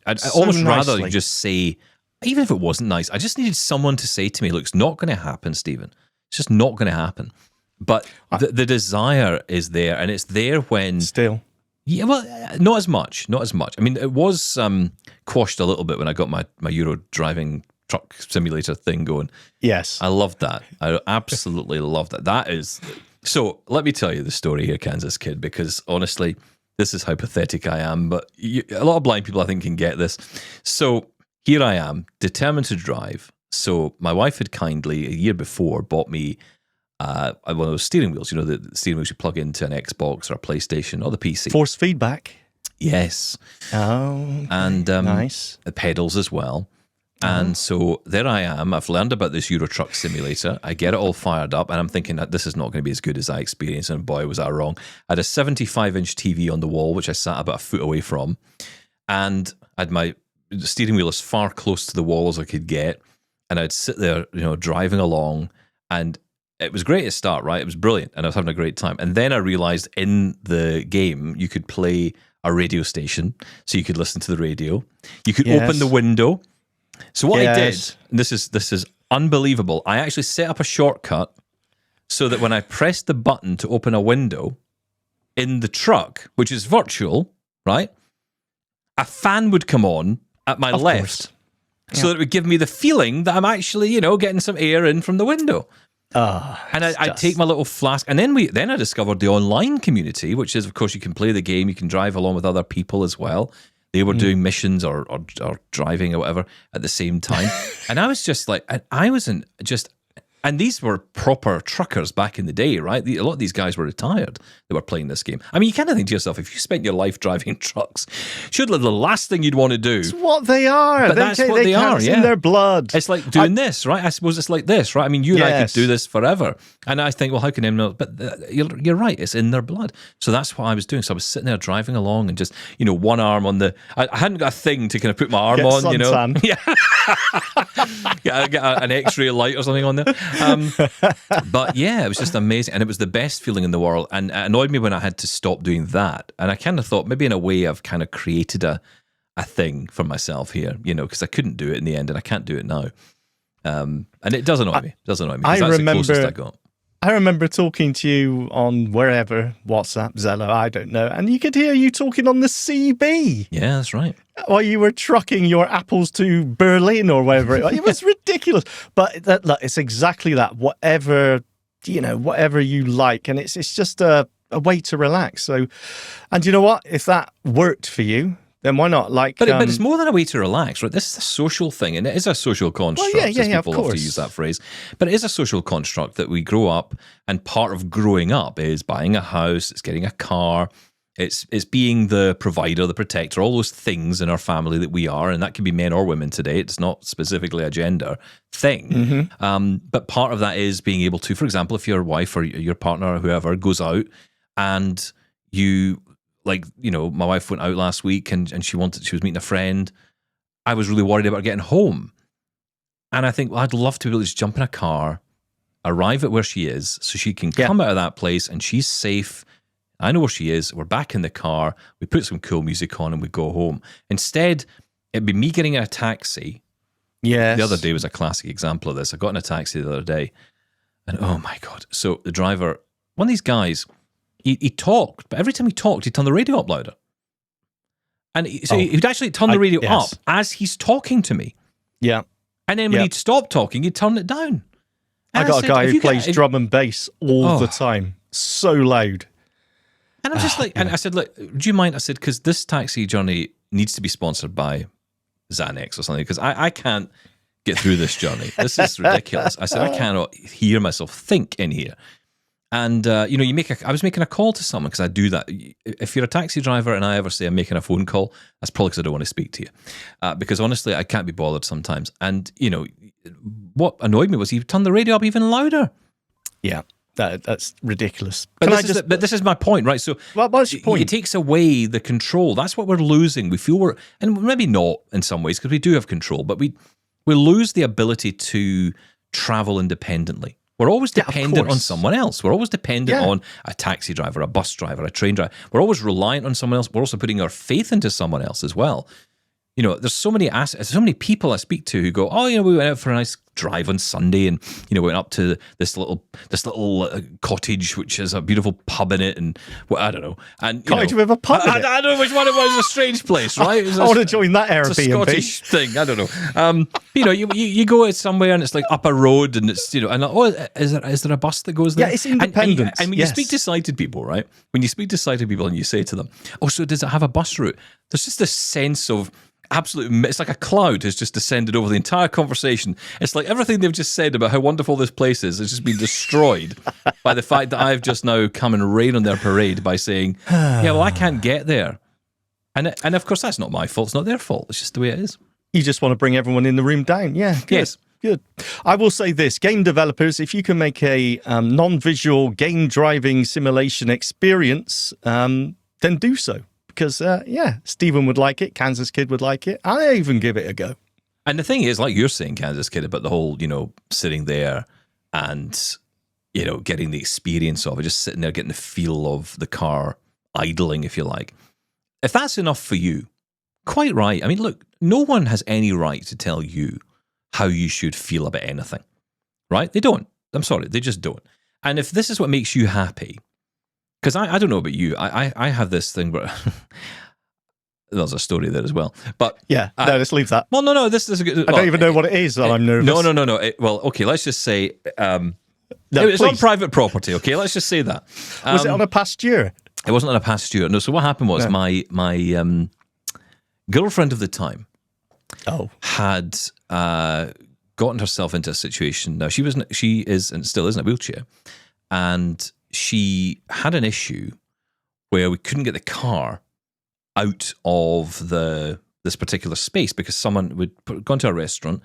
I'd So almost rather nicely. just say, even if it wasn't nice, I just needed someone to say to me, look, it's not going to happen, Stephen. It's just not going to happen. But the desire is there, and it's there when... Still. Yeah, well, not as much. I mean, it was quashed a little bit when I got my Euro driving truck simulator thing going. Yes. I loved that. I absolutely loved that. That is... So, let me tell you the story here, Kansas kid, because honestly, this is how pathetic I am, but a lot of blind people, I think, can get this. So, here I am, determined to drive. So, my wife had kindly, a year before, bought me one of those steering wheels, the steering wheels you plug into an Xbox or a PlayStation or the PC. Force feedback. Yes. Oh, okay. And nice. The pedals as well. And so there I am. I've learned about this Euro Truck Simulator. I get it all fired up, and I'm thinking that this is not going to be as good as I experienced. And boy, was I wrong. I had a 75-inch TV on the wall, which I sat about a foot away from, and I had my steering wheel as far close to the wall as I could get. And I'd sit there, driving along, and it was great to start, right? It was brilliant, and I was having a great time. And then I realized in the game you could play a radio station, so you could listen to the radio. You could open the window. So what I did, and this is unbelievable, I actually set up a shortcut so that when I pressed the button to open a window in the truck, which is virtual, right, a fan would come on at my left, so that it would give me the feeling that I'm actually, getting some air in from the window. And I'd take my little flask, and then I discovered the online community, which is, of course, you can play the game, you can drive along with other people as well. They were doing missions or driving or whatever at the same time. And I was just like, and these were proper truckers back in the day, right? A lot of these guys were retired that were playing this game. I mean, you kind of think to yourself, if you spent your life driving trucks, surely the last thing you'd want to do. It's what they are. But that's what they are, It's in their blood. It's like doing this, right? I suppose it's like this, right? I mean, you and I could do this forever. And I think, well, how can them not? But you're right. It's in their blood. So that's what I was doing. So I was sitting there driving along and just, one arm on the... I hadn't got a thing to kind of put my arm on, suntan. Yeah. Get an X-ray light or something on there. But yeah, it was just amazing. And it was the best feeling in the world. And it annoyed me when I had to stop doing that. And I kind of thought, maybe in a way I've kind of created a thing for myself here, because I couldn't do it in the end and I can't do it now. And it does annoy me. It does annoy me. I That's remember, the closest I got. I remember talking to you on wherever, WhatsApp, Zello, I don't know, and you could hear you talking on the CB. Yeah, that's right. While you were trucking your apples to Berlin or wherever it was ridiculous. But look, it's exactly that. Whatever you like, and it's just a way to relax. So, and you know what? If that worked for you, then why not? But it's more than a way to relax, right? This is a social thing, and it is a social construct. Well, yeah, people love to use that phrase. But it is a social construct that we grow up, and part of growing up is buying a house, it's getting a car, it's being the provider, the protector, all those things in our family that we are, and that can be men or women today. It's not specifically a gender thing. Mm-hmm. But part of that is being able to, for example, if your wife or your partner or whoever goes out and you... my wife went out last week and she was meeting a friend. I was really worried about her getting home. And I think, well, I'd love to be able to just jump in a car, arrive at where she is so she can come out of that place and she's safe. I know where she is. We're back in the car. We put some cool music on and we go home. Instead, it'd be me getting in a taxi. Yes. The other day was a classic example of this. I got in a taxi the other day and oh my God. So the driver, one of these guys, he talked, but every time he talked, he'd turn the radio up louder. And he'd actually turn the radio up as he's talking to me. Yeah. And then when he'd stop talking, he'd turn it down. And I got a guy who plays drum and bass all the time. So loud. And I'm just and I said, look, do you mind? I said, because this taxi journey needs to be sponsored by Xanax or something, because I can't get through this journey. This is ridiculous. I said, I cannot hear myself think in here. And, I was making a call to someone because I do that. If you're a taxi driver and I ever say I'm making a phone call, that's probably because I don't want to speak to you. Because honestly, I can't be bothered sometimes. And, what annoyed me was he turned the radio up even louder. Yeah, that's ridiculous. But this is my point, right? So what's your point? It takes away the control. That's what we're losing. We feel and maybe not in some ways because we do have control, but we lose the ability to travel independently. We're always dependent on someone else. We're always dependent on a taxi driver, a bus driver, a train driver. We're always reliant on someone else. We're also putting our faith into someone else as well. There's so many people I speak to who go, we went out for a nice drive on Sunday and, we went up to this little cottage which has a beautiful pub in it and, well, I don't know. And cottage with a pub in it? I don't know which one it was. It's a strange place, right? I want to join that Airbnb. It's a Scottish thing. I don't know. You go somewhere and it's like up a road and it's, is there a bus that goes there? Yeah, it's independent. And when you speak to sighted people, right? When you speak to sighted people and you say to them, so does it have a bus route? There's just this sense of it's like a cloud has just descended over the entire conversation. It's like everything they've just said about how wonderful this place is has just been destroyed by the fact that I've just now come and rain on their parade by saying, I can't get there. And of course, that's not my fault. It's not their fault. It's just the way it is. You just want to bring everyone in the room down. Yeah. Good. Yes. Good. I will say this, game developers, if you can make a non-visual game driving simulation experience, then do so. Because, Stephen would like it. Kansas Kid would like it. I'll even give it a go. And the thing is, like you're saying, Kansas Kid, about the whole, sitting there and, getting the experience of it, just sitting there, getting the feel of the car idling, if you like. If that's enough for you, quite right. I mean, look, no one has any right to tell you how you should feel about anything, right? They don't. I'm sorry. They just don't. And if this is what makes you happy, because I don't know about you, I have this thing where there's a story there as well. But let's leave that. Well, no, this is a good. I don't even know what it is. I'm nervous. No. Well, okay, let's just say No, it was on please. private property. Okay, let's just say that. Was it on a pasture? It wasn't on a pasture. No. So what happened was my girlfriend of the time had gotten herself into a situation. Now she is and still is in a wheelchair, and she had an issue where we couldn't get the car out of this particular space because someone would gone to a restaurant.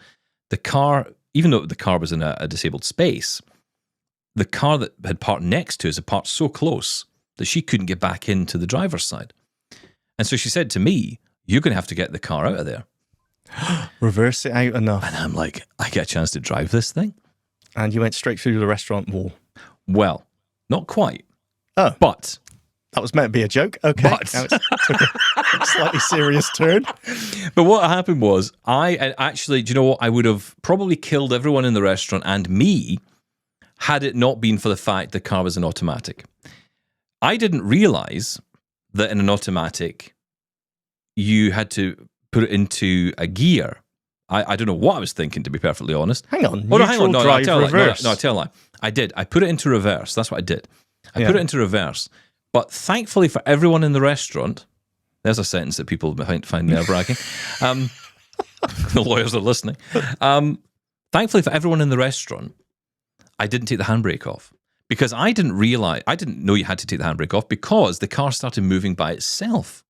The car, even though the car was in a disabled space, the car that had parked next to us had parked so close that she couldn't get back into the driver's side. And so she said to me, "You're going to have to get the car out of there." Reverse it out enough. And I'm like, I get a chance to drive this thing? And you went straight through the restaurant wall. Well, not quite. Oh. But that was meant to be a joke. Okay. But now it took a slightly serious turn. But what happened was, do you know what? I would have probably killed everyone in the restaurant and me had it not been for the fact the car was an automatic. I didn't realize that in an automatic, you had to put it into a gear. I don't know what I was thinking, to be perfectly honest. Hang on. Oh, no, hang on. No, I tell reverse. No, I tell a lie. I did. I put it into reverse. That's what I did. I put it into reverse. But thankfully for everyone in the restaurant, there's a sentence that people find nerve-wracking. The lawyers are listening. Thankfully for everyone in the restaurant, I didn't take the handbrake off because I didn't know you had to take the handbrake off because the car started moving by itself.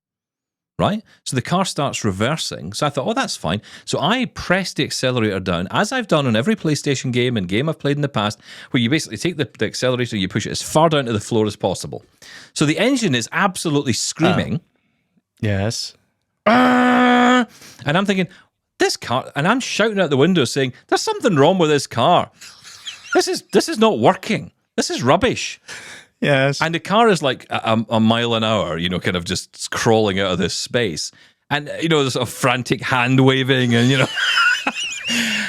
Right? So the car starts reversing. So I thought, oh, that's fine. So I pressed the accelerator down, as I've done on every PlayStation game and game I've played in the past, where you basically take the accelerator, you push it as far down to the floor as possible. So the engine is absolutely screaming. Yes. And I'm thinking, this car, and I'm shouting out the window saying, there's something wrong with this car. This is not working. This is rubbish. Yes. And the car is like a mile an hour, kind of just crawling out of this space. And, there's sort of frantic hand waving and,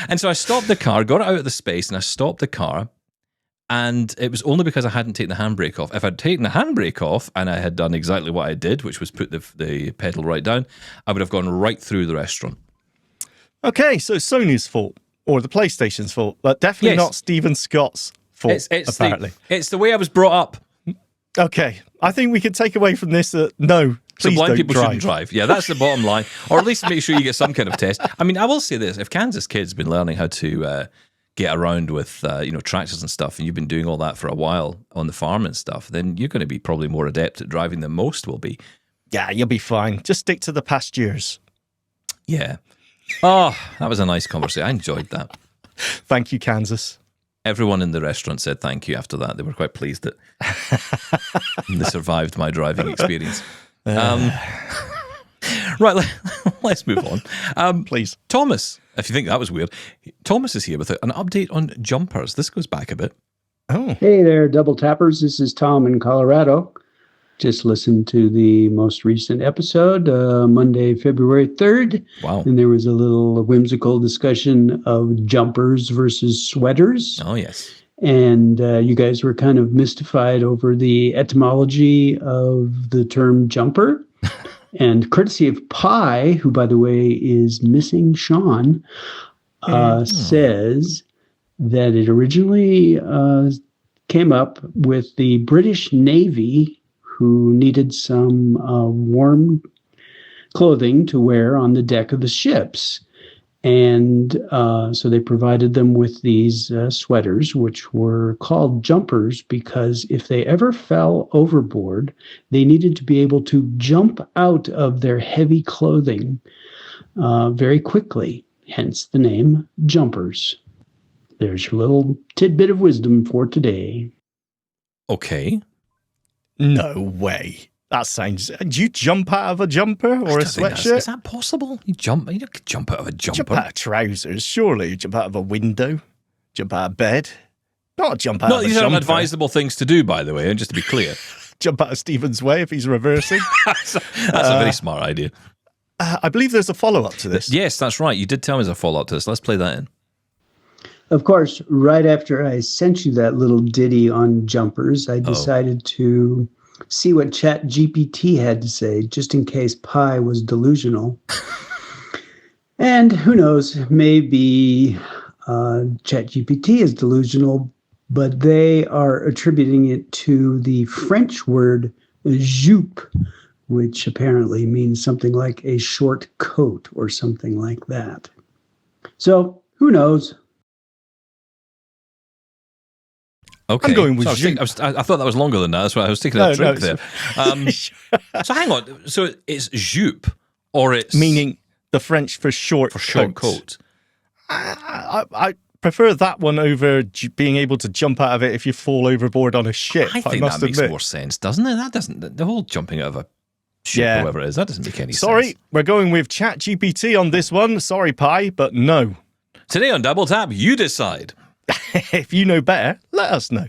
And so I stopped the car, got it out of the space, and I stopped the car. And it was only because I hadn't taken the handbrake off. If I'd taken the handbrake off and I had done exactly what I did, which was put the pedal right down, I would have gone right through the restaurant. Okay, so it's Sony's fault or the PlayStation's fault, but definitely not Stephen Scott's fault, apparently. It's the way I was brought up. Okay, I think we can take away from this that no, please so blind don't people drive. shouldn't drive. Yeah, that's the bottom line. Or at least make sure you get some kind of test. I mean, I will say this. If Kansas kids have been learning how to get around with tractors and stuff, and you've been doing all that for a while on the farm and stuff, then you're going to be probably more adept at driving than most will be. Yeah, you'll be fine. Just stick to the past years. Yeah. Oh, that was a nice conversation. I enjoyed that. Thank you, Kansas. Everyone in the restaurant said thank you after that. They were quite pleased that they survived my driving experience. Right, let's move on. Please. Thomas, if you think that was weird, Thomas is here with an update on jumpers. This goes back a bit. Oh. Hey there, Double Tappers. This is Tom in Colorado. Just listened to the most recent episode, Monday, February 3rd. Wow. And there was a little whimsical discussion of jumpers versus sweaters. Oh, yes. And you guys were kind of mystified over the etymology of the term jumper. And courtesy of Pi, who, by the way, is missing Shaun, says that it originally came up with the British Navy, who needed some warm clothing to wear on the deck of the ships. And so they provided them with these sweaters, which were called jumpers, because if they ever fell overboard, they needed to be able to jump out of their heavy clothing very quickly, hence the name jumpers. There's your little tidbit of wisdom for today. Okay. No way. That sounds... Do you jump out of a jumper or a sweatshirt? Is that possible? You don't jump out of a jumper. Jump out of trousers, surely. Jump out of a window. Jump out of bed. Not jump out of a jumper. These aren't advisable things to do, by the way, and just to be clear. Jump out of Stephen's way if he's reversing. That's a very smart idea. I believe there's a follow-up to this. Yes, that's right. You did tell me there's a follow-up to this. Let's play that in. Of course, right after I sent you that little ditty on jumpers, I decided to see what ChatGPT had to say, just in case Pi was delusional. And who knows, maybe ChatGPT is delusional, but they are attributing it to the French word jupe, which apparently means something like a short coat or something like that. So, who knows? Okay. I'm going with I thought that was longer than that. That's why I was taking a drink there. So hang on. So it's jupe, or it's meaning the French for short coat. I prefer that one over being able to jump out of it if you fall overboard on a ship. I think that makes more sense, doesn't it? That doesn't. The whole jumping out of a ship, or whatever it is, that doesn't make any sense. Sorry, we're going with ChatGPT on this one. Sorry, Pi, but no. Today on Double Tap, you decide. If you know better, let us know.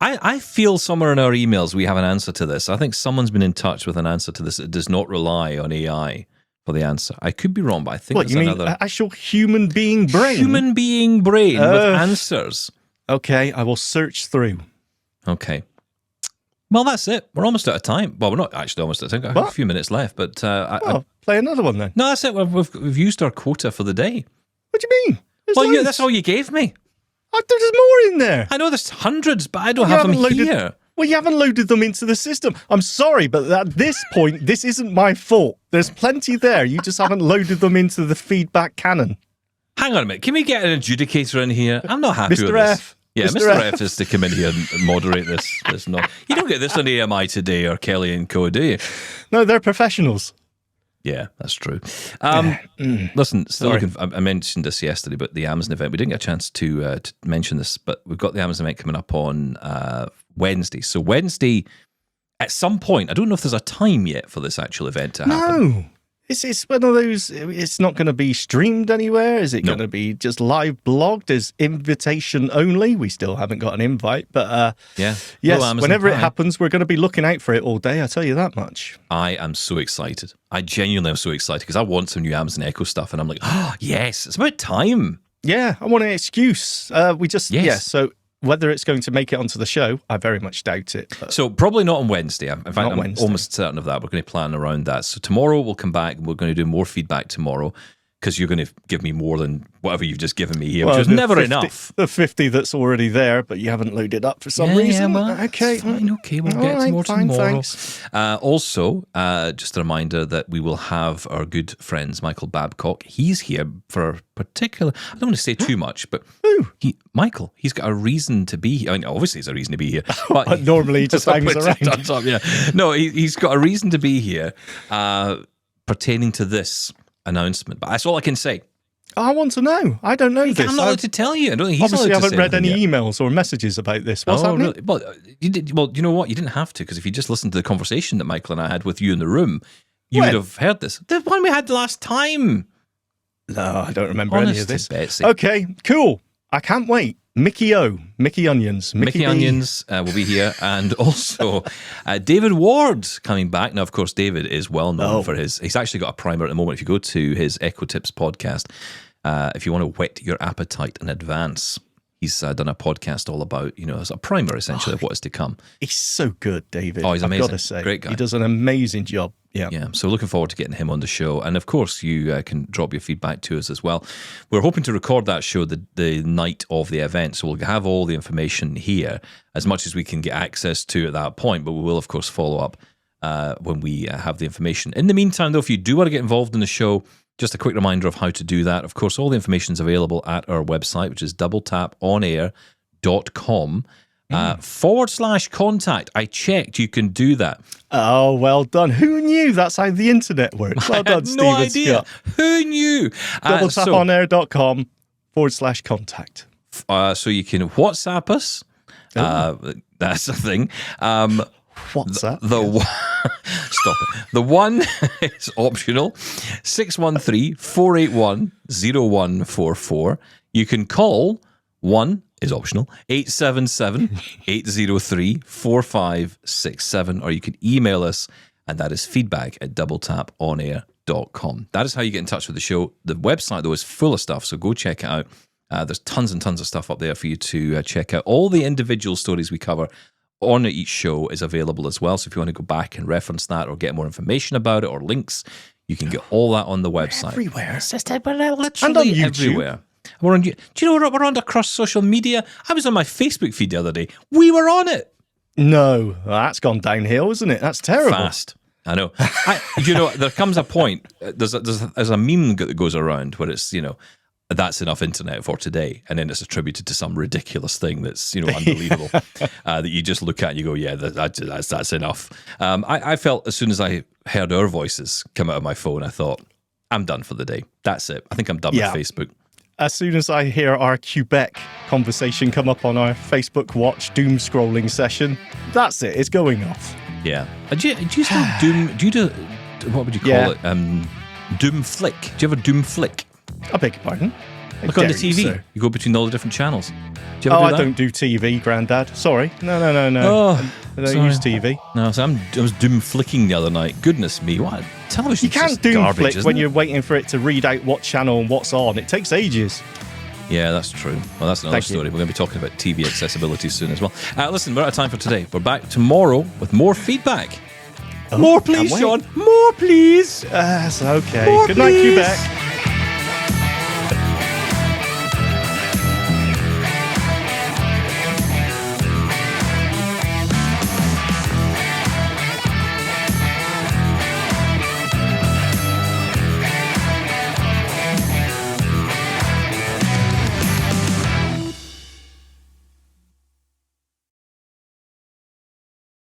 I feel somewhere in our emails we have an answer to this. I think someone's been in touch with an answer to this. It does not rely on AI for the answer. I could be wrong, but I think what, you mean another actual human being brain? Human being brain with answers. Okay, I will search through. Okay. Well, that's it. We're almost out of time. Well, we're not actually almost out of time. I've got a few minutes left, but play another one then. No, that's it. We've used our quota for the day. What do you mean? Well, that's all you gave me. There's more in there. I know there's hundreds, but I don't have them here. Well, you haven't loaded them into the system. I'm sorry, but at this point, this isn't my fault. There's plenty there. You just haven't loaded them into the feedback cannon. Hang on a minute. Can we get an adjudicator in here? I'm not happy with Mr. this. F. Yeah, Mr. F is to come in here and moderate this. You don't get this on AMI Today or Kelly and Co, do you? No, they're professionals. Yeah, that's true. Listen, I mentioned this yesterday, but the Amazon event, we didn't get a chance to mention this, but we've got the Amazon event coming up on Wednesday. So Wednesday, at some point, I don't know if there's a time yet for this actual event to happen. No. It's one of those, it's not going to be streamed anywhere. Is it going to be just live blogged? Is invitation only? We still haven't got an invite, but yes, whenever it happens, we're going to be looking out for it all day. I tell you that much. I am so excited. I genuinely am so excited because I want some new Amazon Echo stuff, and I'm like, oh, yes, it's about time. Yeah, I want an excuse. So whether it's going to make it onto the show, I very much doubt it. But. So probably not on Wednesday. In fact, I'm almost certain of that. We're going to plan around that. So tomorrow we'll come back and we're going to do more feedback tomorrow because you're going to give me more than whatever you've just given me here, which is never enough. The 50 that's already there, but you haven't loaded up for some reason. Well, okay. Fine, okay, we'll get to more tomorrow. Thanks. Also, just a reminder that we will have our good friends, Michael Babcock. He's here for a particular, I don't want to say too much, but Michael, he's got a reason to be here. I mean, obviously he's a reason to be here. But normally he just hangs around. No, he's got a reason to be here pertaining to this announcement, but that's all I can say. I want to know. I don't know this. I'm not allowed to tell you. I don't think he's obviously allowed to haven't read any yet. emails or messages about this. What's happening? Really? Well, you did. Well, you know what? You didn't have to, because if you just listened to the conversation that Michael and I had with you in the room, you would have heard this. The one we had the last time. No, I don't remember any of this. Betsy. Okay, cool. I can't wait. Mickey Onions. Mickey Onions will be here, and also David Ward coming back. Now, of course, David is well known for he's actually got a primer at the moment. If you go to his Echo Tips podcast, if you want to whet your appetite in advance, he's done a podcast all about, as a primer essentially of what is to come. He's so good, David. Oh, he's amazing. I've got to say. Great guy. He does an amazing job. Yeah. So looking forward to getting him on the show. And of course, you can drop your feedback to us as well. We're hoping to record that show the night of the event. So we'll have all the information here as much as we can get access to at that point. But we will, of course, follow up when we have the information. In the meantime, though, if you do want to get involved in the show, just a quick reminder of how to do that. Of course, all the information is available at our website, which is doubletaponair.com. /contact. I checked, you can do that. Oh, well done. Who knew that's how the internet works? Well done, Stephen. No idea. Scott. Who knew? doubletaponair.com /contact. So you can WhatsApp us. That's the thing. WhatsApp? Stop it. The one is optional. 613-481-0144. You can call 1 is optional, 877-803-4567, or you can email us, and that is feedback@doubletaponair.com. That is how you get in touch with the show. The website, though, is full of stuff, so go check it out. There's tons and tons of stuff up there for you to check out. All the individual stories we cover on each show is available as well, so if you want to go back and reference that or get more information about it or links, you can get all that on the website. Everywhere. It's just literally and on YouTube. everywhere. We're on. Do you know we're on across social media? I was on my Facebook feed the other day. We were on it. No, that's gone downhill, isn't it? That's terrible. Fast. I know. There comes a point. There's a meme that goes around where it's that's enough internet for today, and then it's attributed to some ridiculous thing that's unbelievable that you just look at and you go, yeah, that's enough. I felt as soon as I heard our voices come out of my phone, I thought, I'm done for the day. That's it. I think I'm done with Facebook. As soon as I hear our Quebec conversation come up on our Facebook Watch doom scrolling session, that's it. It's going off. Yeah. Do you still doom? Do you do? What would you call it? Doom flick. Do you have a doom flick? I beg your pardon. Look on the TV. So. You go between all the different channels. Do you ever do that? I don't do TV, Grandad. Sorry. No. Oh, I don't use TV. No, so I was doom flicking the other night. Goodness me, what television? You can't doom flick when you're waiting for it to read out what channel and what's on. It takes ages. Yeah, that's true. Well, that's another story. We're going to be talking about TV accessibility soon as well. Listen, we're out of time for today. We're back tomorrow with more feedback. More, please, Shaun. More, please. That's okay. More, Good night, please. Quebec.